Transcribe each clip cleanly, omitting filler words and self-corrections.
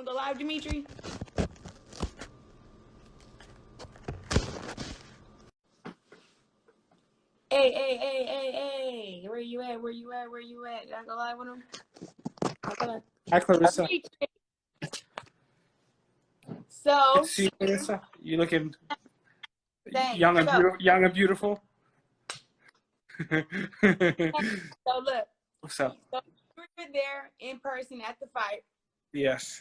Wanna go live, Dimitri? Hey. Where you at? Did I go live with him? Hi, Claressa. So, Good to see you, Claressa. You looking thanks. young and beautiful. So look. What's up? So you were there in person at the fight. Yes.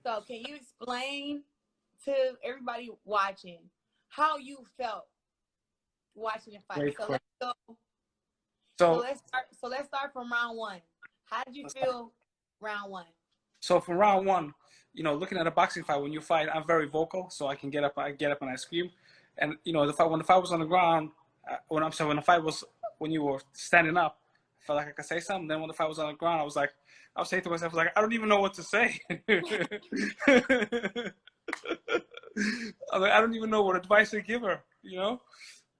So can you explain to everybody watching how you felt watching the fight? Great So question. let's go. So let's start from round one. How did you feel round one? So from round one, looking at a boxing fight, when you fight, I'm very vocal, so I can get up and I scream. And when the fight was on the ground, when the fight was when you were standing up, I felt like I could say something. Then when the fight was on the ground, I was saying to myself, I don't even know what to say. I don't even know what advice to give her.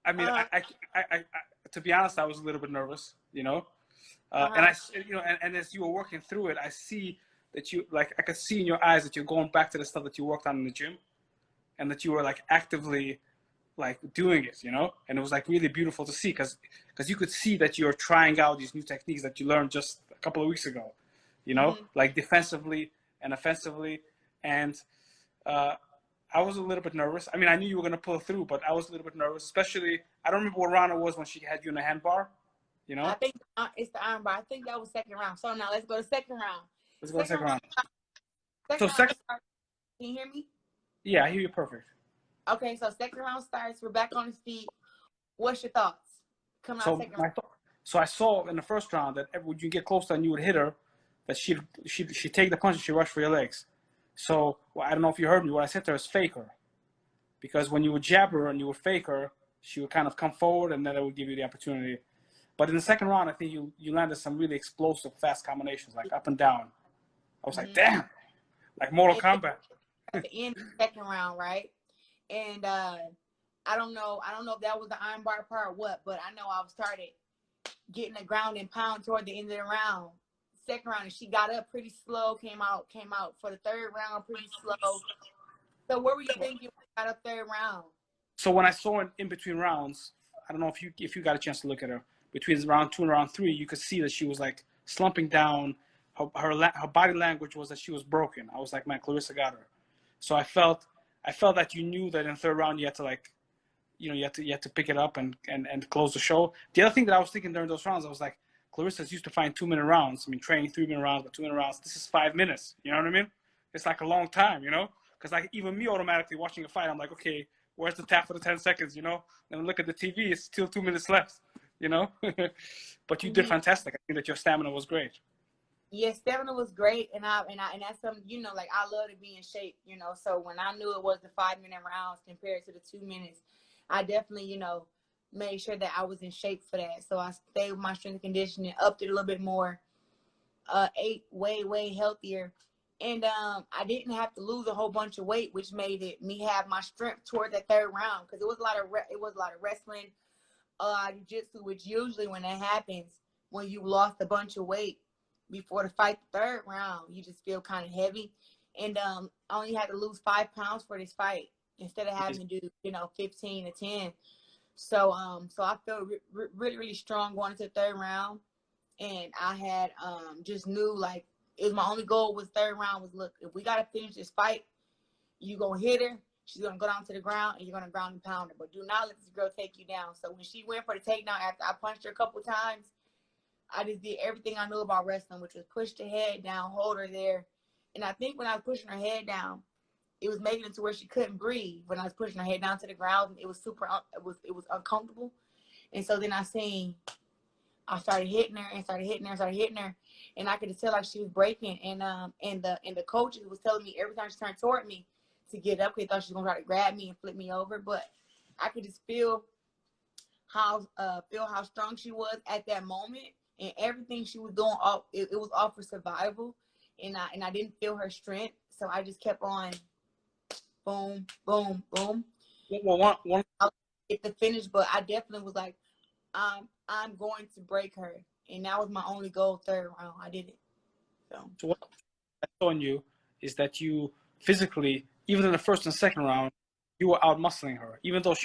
I mean, I to be honest, I was a little bit nervous. And and as you were working through it, I see that I could see in your eyes that you're going back to the stuff that you worked on in the gym, and that you were actively doing it, and it was really beautiful to see because you could see that you're trying out these new techniques that you learned just a couple of weeks ago, defensively and offensively. And I was a little bit nervous. I mean, I knew you were going to pull through, but I was a little bit nervous, especially, I don't remember what round it was when she had you in the hand bar, I think it's the iron bar. I think that was second round. So now let's go to second round. Let's go to second round. Second round. Can you hear me? Yeah, I hear you perfect. Okay, so second round starts. We're back on his feet. What's your thoughts coming out second round? So I saw in the first round that when you get close and you would hit her, that she'd take the punch and she'd rush for your legs. So I don't know if you heard me. What I said to her is fake her, because when you would jab her and you would fake her, she would kind of come forward, and then it would give you the opportunity. But in the second round, I think you landed some really explosive, fast combinations, up and down. I was like, damn, like Mortal Kombat. At the end of the second round, right? And I don't know if that was the iron bar part or what, but I know I started getting the ground and pound toward the end of the round. Second round, and she got up pretty slow, came out for the third round pretty slow. So where were you thinking when you got up third round? So when I saw it in between rounds, I don't know if you got a chance to look at her, between round 2 and round 3, you could see that she was slumping down. Her body language was that she was broken. I was like, man, Claressa got her. So I felt that you knew that in the third round you had to you had to pick it up and close the show. The other thing that I was thinking during those rounds, I was like, Claressa's used to find 2-minute rounds. I mean, training 3-minute rounds, but 2-minute rounds. This is 5 minutes. You know what I mean? It's a long time. Because even me automatically watching a fight, I'm like, okay, where's the tap for the 10 seconds? And I look at the TV, it's still 2 minutes left. But you did fantastic. I think that your stamina was great. Yeah, stamina was great, and that's something, I love to be in shape, so when I knew it was the 5-minute rounds compared to the 2 minutes, I definitely, made sure that I was in shape for that. So I stayed with my strength and conditioning, upped it a little bit more, ate way healthier, and I didn't have to lose a whole bunch of weight, which made me have my strength toward that third round, because it was a lot of wrestling, jiu-jitsu, which usually when that happens, when you lost a bunch of weight before the fight, the third round, you just feel kind of heavy. And I only had to lose 5 pounds for this fight instead of having to do 15 to 10. So I felt really strong going into the third round, and I had just knew it was my only goal was third round was, look, if we gotta finish this fight, you gonna hit her, she's gonna go down to the ground, and you're gonna ground and pound her, but do not let this girl take you down. So when she went for the takedown after I punched her a couple times, I just did everything I knew about wrestling, which was push the head down, hold her there. And I think when I was pushing her head down, it was making it to where she couldn't breathe. When I was pushing her head down to the ground, it was it was uncomfortable. And so then I started hitting her, and I could just tell she was breaking. And the coach was telling me every time she turned toward me to get up, they thought she was gonna try to grab me and flip me over. But I could just feel how strong she was at that moment. And everything she was doing, it was all for survival, and I didn't feel her strength, so I just kept on, boom. Well, I'll get the finish, but I definitely was like, I'm going to break her, and that was my only goal. Third round, I did it. So what I saw in you is that you physically, even in the first and second round, you were out muscling her, even though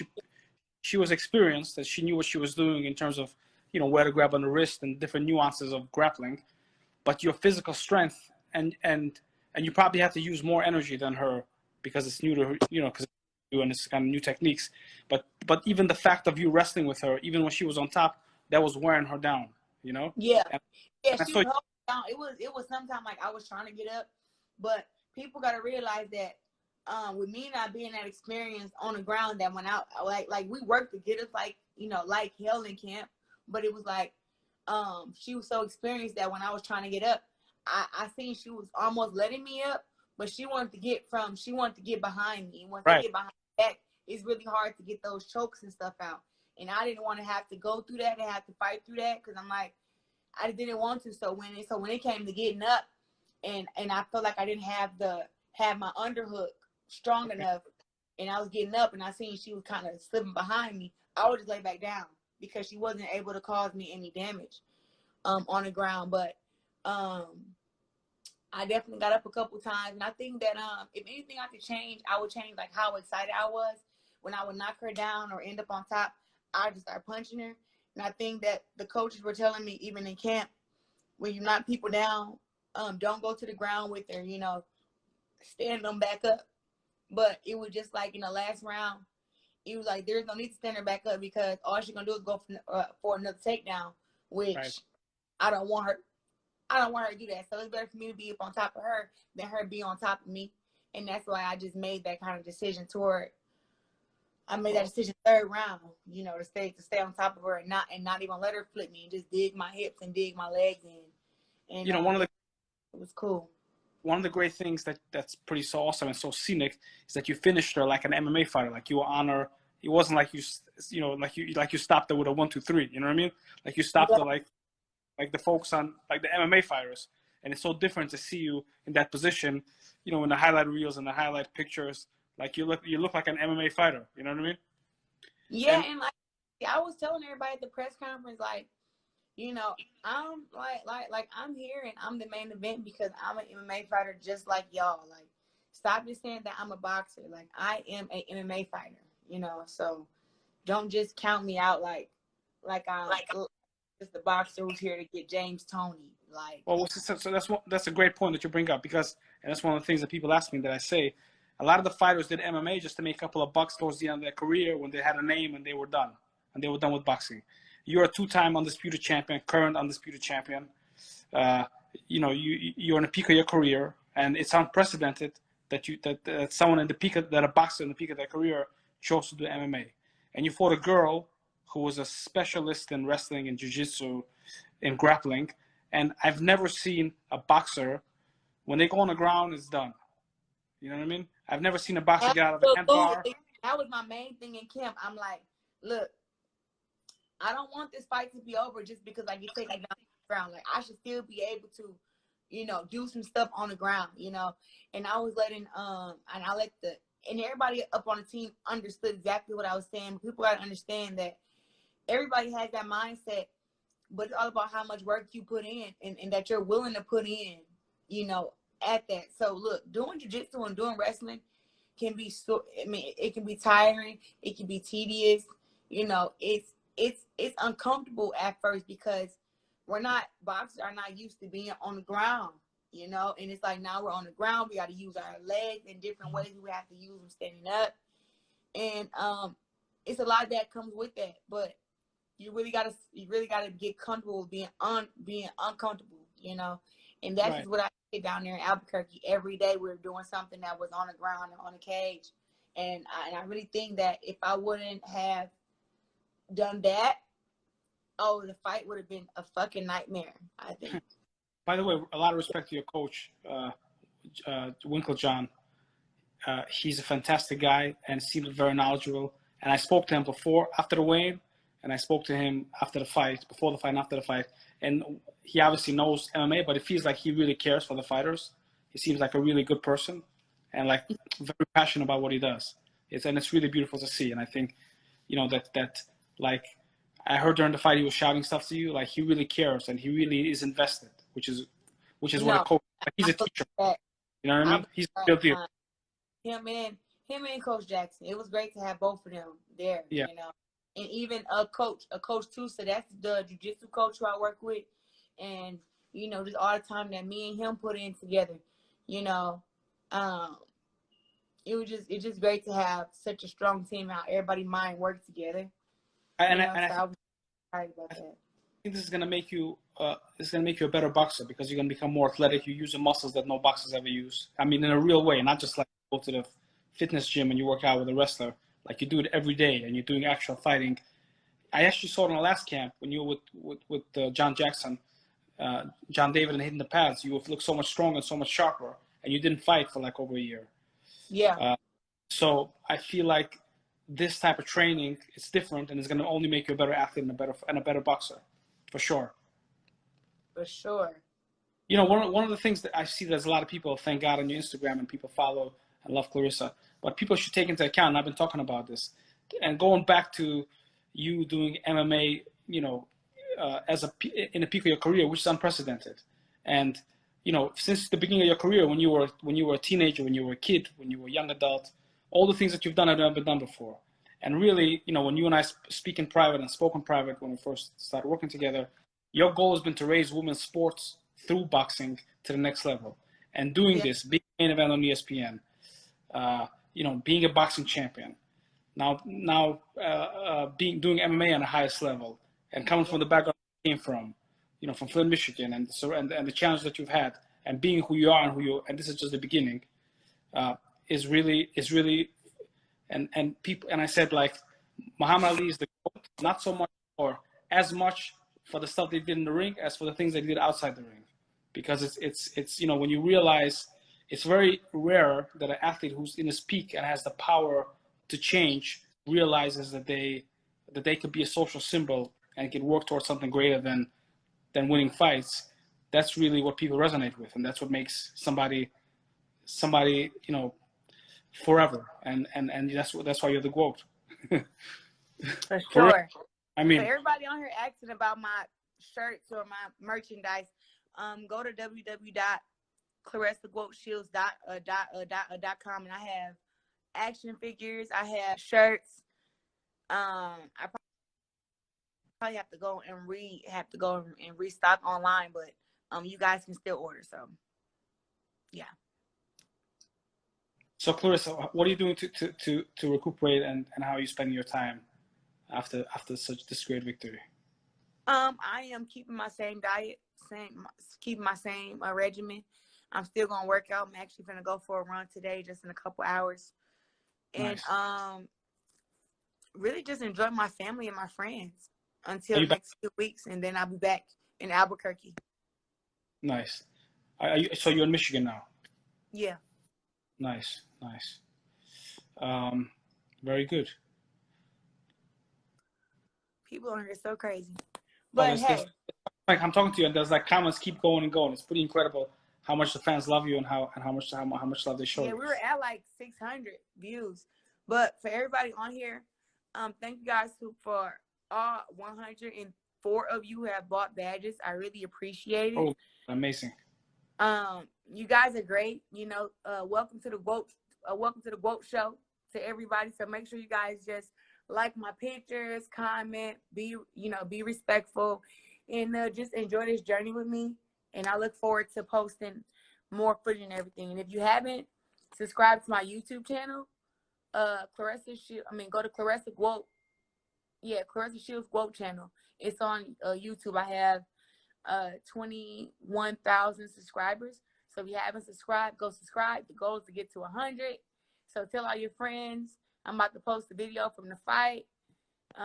she was experienced, that she knew what she was doing in terms of, where to grab on the wrist and different nuances of grappling. But your physical strength and you probably have to use more energy than her because it's new to her, because and it's kind of new techniques. But even the fact of you wrestling with her, even when she was on top, that was wearing her down. Yeah, And, yeah, and she so, was holding down. It was sometimes like I was trying to get up, but people got to realize that with me not being that experienced on the ground, that when I like we worked to get us like hell in camp, but it was like she was so experienced that when I was trying to get up, I seen she was almost letting me up, but she wanted to get behind me, and once they right, get behind my back, it's really hard to get those chokes and stuff out. And I didn't want to have to go through that and have to fight through that, because I'm like, I didn't want to. So when it came to getting up, and I felt like I didn't have my underhook strong enough, and I was getting up and I seen she was kind of slipping behind me, I would just lay back down because she wasn't able to cause me any damage on the ground. But I definitely got up a couple times, and I think that if anything I could change, I would change like how excited I was when I would knock her down or end up on top. I just start punching her. And I think that the coaches were telling me, even in camp, when you knock people down, don't go to the ground with her, stand them back up. But it was just like in the last round, it was like there's no need to stand her back up because all she's gonna do is go for another takedown, which right. I don't want her. I don't want her to do that. So it's better for me to be up on top of her than her be on top of me. And that's why I just made that kind of decision I made that decision third round, to stay on top of her and not even let her flip me and just dig my hips and dig my legs in. And it was cool. One of the great things that's pretty so awesome and so scenic is that you finished her like an MMA fighter, like you were on her. It wasn't like you stopped her with a 1, 2, 3. You know what I mean? Like you stopped her like the folks on like the MMA fighters. And it's so different to see you in that position, in the highlight reels and the highlight pictures. Like you look like an MMA fighter. You know what I mean? Yeah, and like I was telling everybody at the press conference, like, I'm like I'm here and I'm the main event because I'm an MMA fighter just like y'all. Like, stop just saying that I'm a boxer. Like, I am a MMA fighter. So don't just count me out like I'm just the boxer who's here to get James Toney. Like, well, so that's a great point that you bring up because, and that's one of the things that people ask me that I say, a lot of the fighters did MMA just to make a couple of bucks towards the end of their career when they had a name and they were done with boxing. You're a 2-time undisputed champion, current undisputed champion. You're in the peak of your career, and it's unprecedented that someone in the peak that a boxer in the peak of their career chose to do MMA. And you fought a girl who was a specialist in wrestling and jiu-jitsu, in grappling. And I've never seen a boxer, when they go on the ground, it's done. You know what I mean? I've never seen a boxer get out of an ant bar. That was my main thing in camp. I'm like, look, I don't want this fight to be over just because I get taken down the ground. Like, I should still be able to, do some stuff on the ground, And I was letting and everybody up on the team understood exactly what I was saying. People gotta understand that everybody has that mindset, but it's all about how much work you put in and that you're willing to put in, at that. So look, doing jiu-jitsu and doing wrestling can be it can be tiring, it can be tedious, it's uncomfortable at first because boxers are not used to being on the ground, and it's like now we're on the ground, we got to use our legs in different ways, we have to use them standing up, and it's a lot that comes with that, but you really gotta get comfortable with being uncomfortable, and that's just what I did down there in Albuquerque. Every day we were doing something that was on the ground and on a cage, and I really think that if I wouldn't have done that, the fight would have been a fucking nightmare, I think. By the way, a lot of respect to your coach, Winkle John. He's a fantastic guy and seems very knowledgeable. And I spoke to him after the weigh-in, and I spoke to him after the fight, before the fight and after the fight. And he obviously knows MMA, but it feels like he really cares for the fighters. He seems like a really good person and like very passionate about what he does. It's really beautiful to see. And I think, that like I heard during the fight he was shouting stuff to you. Like, he really cares and he really is invested, which is what a coach. Like, he's a teacher. You know what I I mean? was He's the real deal. him and Coach Jackson. It was great to have both of them there. Yeah. You know, and even a coach too. So that's the jiu-jitsu coach who I work with, and you know, just all the time that me and him put in together. You know, it's just great to have such a strong team out. Everybody mind work together. And You know, I so I was excited about that. think this is gonna make you a better boxer because you're gonna become more athletic. You use the muscles that no boxers ever use. I mean, in a real way, not just like go to the fitness gym and you work out with a wrestler. Like you do it every day and you're doing actual fighting. I actually saw it in the last camp when you were with John Jackson, John David, and hitting the pads. You look so much stronger and so much sharper, and you didn't fight for like over a year. Yeah. So I feel like this type of training is different, and it's going to only make you a better athlete and a better boxer, for sure. For sure. You know, one of the things that I see, there's a lot of people, thank God, on your Instagram, and people follow and love Claressa, but people should take into account, and I've been talking about this, and going back to you doing MMA, you know, in the peak of your career, which is unprecedented, and you know, since the beginning of your career, when you were a teenager, when you were a kid, when you were a young adult, all the things that you've done have never been done before. And really, you know, when you and I speak in private and spoke in private when we first started working together, your goal has been to raise women's sports through boxing to the next level. And doing this, being an main event on ESPN, you know, being a boxing champion, now doing MMA on the highest level, and coming from the background you came from, you know, from Flint, Michigan, and the challenge that you've had, and being who you are and this is just the beginning, is really, and people, and I said, like, Muhammad Ali is the GOAT, not so much or as much for the stuff they did in the ring as for the things they did outside the ring, because it's you know, when you realize it's very rare that an athlete who's in his peak and has the power to change realizes that they could be a social symbol and can work towards something greater than winning fights. That's really what people resonate with, and that's what makes somebody, you know, forever. And that's why you're the GOAT. For sure. I mean, so everybody on here asking about my shirts or my merchandise, go to www.claressaquoteshields.com, and I have action figures, I have shirts. I probably have to go and restock online, but you guys can still order. So yeah. So Claressa, what are you doing to recuperate, and how are you spending your time after this great victory? I am keeping my same diet, keeping my same regimen. I'm still gonna work out. I'm actually gonna go for a run today, just in a couple hours, and Nice. really just enjoy my family and my friends until the back? next 2 weeks, and then I'll be back in Albuquerque. Nice. So you're in Michigan now? Yeah. Nice. Very good. People on here are so crazy. But hey, like, I'm talking to you, and there's like comments keep going and going. It's pretty incredible how much the fans love you and how much love they show you. Yeah, we were at like 600 views. But for everybody on here, thank you guys for all 104 of you who have bought badges. I really appreciate it. Oh, amazing. You guys are great. You know, welcome to the GOAT show to everybody. So make sure you guys just like my pictures, comment, be respectful, and just enjoy this journey with me. And I look forward to posting more footage and everything. And if you haven't subscribed to my YouTube channel, go to Claressa Quote. Yeah, Claressa Shields Quote channel. It's on YouTube. I have 21,000 subscribers. So if you haven't subscribed, go subscribe. The goal is to get to 100. So tell all your friends. I'm about to post a video from the fight.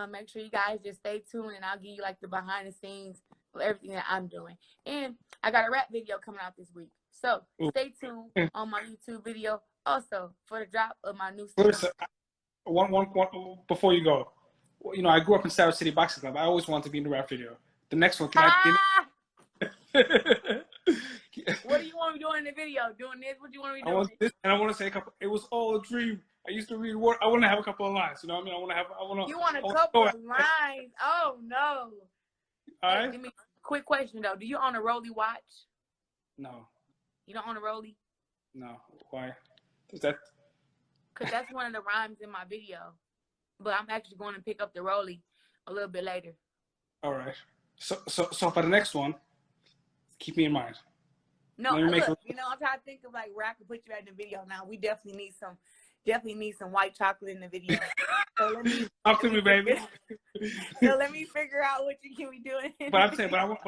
Make sure you guys just stay tuned, and I'll give you like the behind the scenes of everything that I'm doing. And I got a rap video coming out this week. So stay tuned on my YouTube video also for the drop of my new single. One, before you go, you know, I grew up in Sarah City Boxing Club. I always wanted to be in the rap video. The next one, can I? What do you want me doing in the video? Doing this? What do you want me doing? I want this, and I want to say a couple. It was all a dream. I used to read word. I want to have a couple of lines. You know what I mean? You want a couple of lines? Oh no! All right. Hey, give me a quick question though. Do you own a Rolly watch? No. You don't own a Rolly? No, why? Is that? Because that's one of the rhymes in my video. But I'm actually going to pick up the rollie a little bit later. All right. So for the next one, keep me in mind. No, look, you know, I'm trying to think of like where I can put you in the video. Now we definitely need some white chocolate in the video. So let me talk to me, baby. So let me figure out what you can be doing. But I'm saying, I want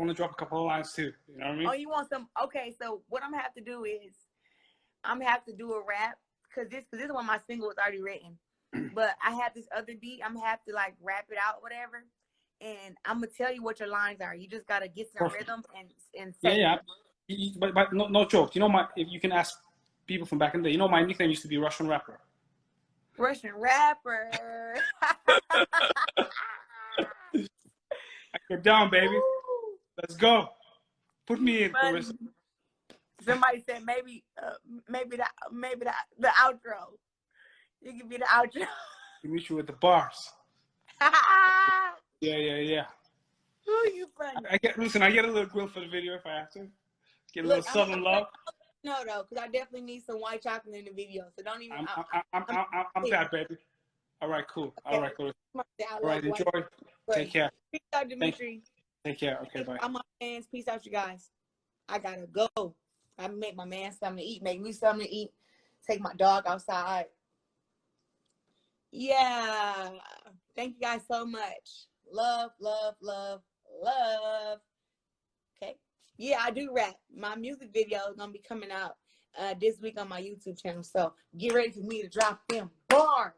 to drop a couple of lines too. You know what I mean? Oh, you want some? Okay, so what I'm gonna have to do is I'm gonna have to do a rap because this one of my singles already written, but I have this other beat. I'm gonna have to like rap it out, whatever. And I'm gonna tell you what your lines are. You just gotta get some rhythm and say. Yeah. But no joke. You know if you can ask people from back in the day. You know my nickname used to be Russian Rapper. Russian Rapper. I get down, baby. Ooh. Let's go. Put me in, Claressa. Somebody said maybe the outro. You can be the outro. You meet you with the bars. Yeah. Ooh, you funny. I get a little grill for the video if I have to. Get a little southern love. No, though, because I definitely need some white chocolate in the video. So don't even. I'm that, baby. All right, cool. Okay. All right, cool. All right, enjoy. Take care. Peace out, Dimitri. Take care. Okay, bye. All my fans, peace out, you guys. I gotta go. I make my man something to eat. Make me something to eat. Take my dog outside. Yeah. Thank you guys so much. Love. Okay. Yeah, I do rap. My music video is gonna be coming out this week on my YouTube channel. So get ready for me to drop them bars.